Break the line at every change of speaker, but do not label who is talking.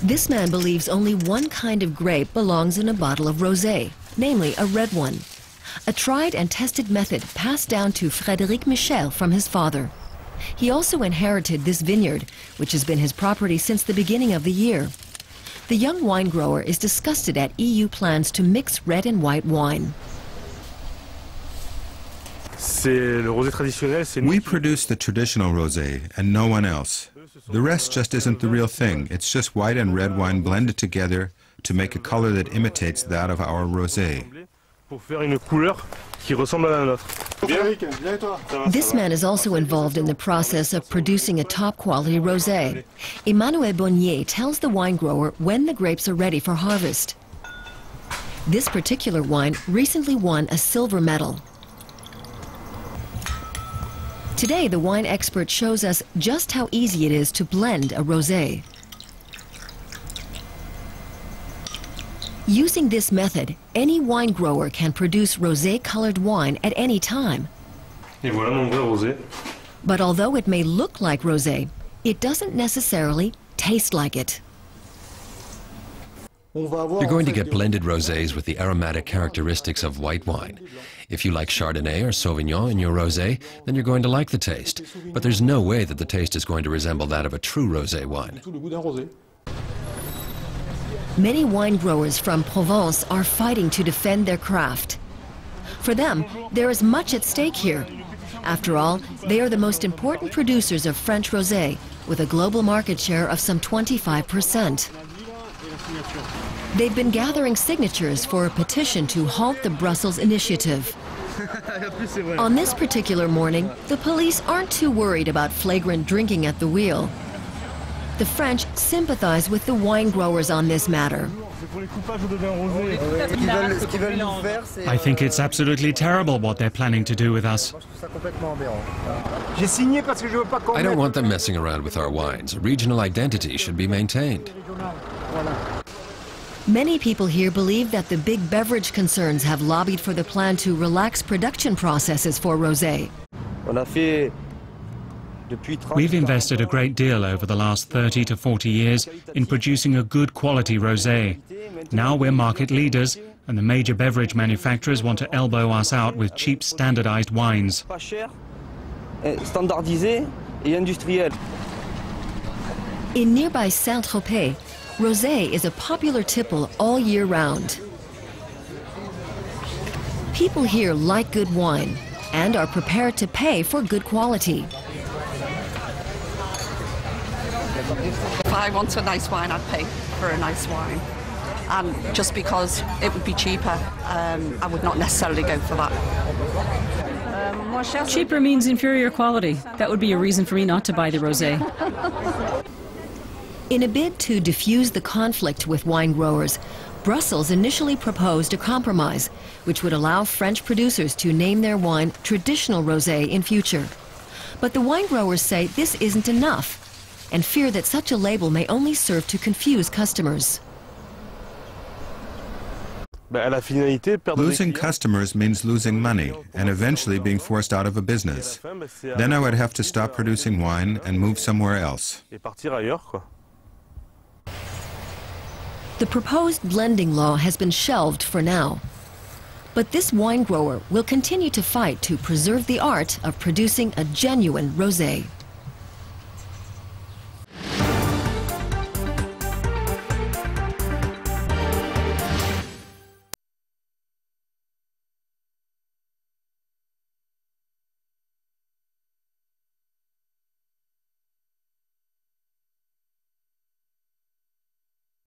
This man believes only one kind of grape belongs in a bottle of rosé, namely a red one. A tried and tested method passed down to Frédéric Michel from his father. He also inherited this vineyard, which has been his property since the beginning of the year. The young wine grower is disgusted at EU plans to mix red and white wine.
We produce the traditional rosé and no one else. The rest just isn't the real thing. It's just white and red wine blended together to make a color that imitates that of our rosé.
This man is also involved in the process of producing a top-quality rosé. Emmanuel Bonnier tells the wine grower when the grapes are ready for harvest. This particular wine recently won a silver medal. Today, the wine expert shows us just how easy it is to blend a rosé. Using this method, any wine grower can produce rosé-colored wine at any time. But although it may look like rosé, it doesn't necessarily taste like it.
You're going to get blended rosés with the aromatic characteristics of white wine. If you like Chardonnay or Sauvignon in your rosé, then you're going to like the taste. But there's no way that the taste is going to resemble that of a true rosé wine.
Many wine growers from Provence are fighting to defend their craft. For them, there is much at stake here. After all, they are the most important producers of French rosé, with a global market share of some 25%. They've been gathering signatures for a petition to halt the Brussels initiative. On this particular morning, the police aren't too worried about flagrant drinking at the wheel. The French sympathize with the wine growers on this matter.
I think it's absolutely terrible what they're planning to do with us.
I don't want them messing around with our wines. Regional identity should be maintained.
Many people here believe that the big beverage concerns have lobbied for the plan to relax production processes for rosé.
We've invested a great deal over the last 30 to 40 years in producing a good quality rosé. Now we're market leaders, and the major beverage manufacturers want to elbow us out with cheap standardized wines.
In nearby Saint-Tropez, rosé is a popular tipple all year round. People here like good wine and are prepared to pay for good quality.
If I want a nice wine, I'd pay for a nice wine. And just because it would be cheaper, I would not necessarily go for that.
Cheaper means inferior quality. That would be a reason for me not to buy the rosé.
In a bid to diffuse the conflict with wine growers, Brussels initially proposed a compromise, which would allow French producers to name their wine traditional rosé in future. But the wine growers say this isn't enough, and fear that such a label may only serve to confuse customers.
Losing customers means losing money and eventually being forced out of a business. Then I would have to stop producing wine and move somewhere else.
The proposed blending law has been shelved for now. But this wine grower will continue to fight to preserve the art of producing a genuine rosé.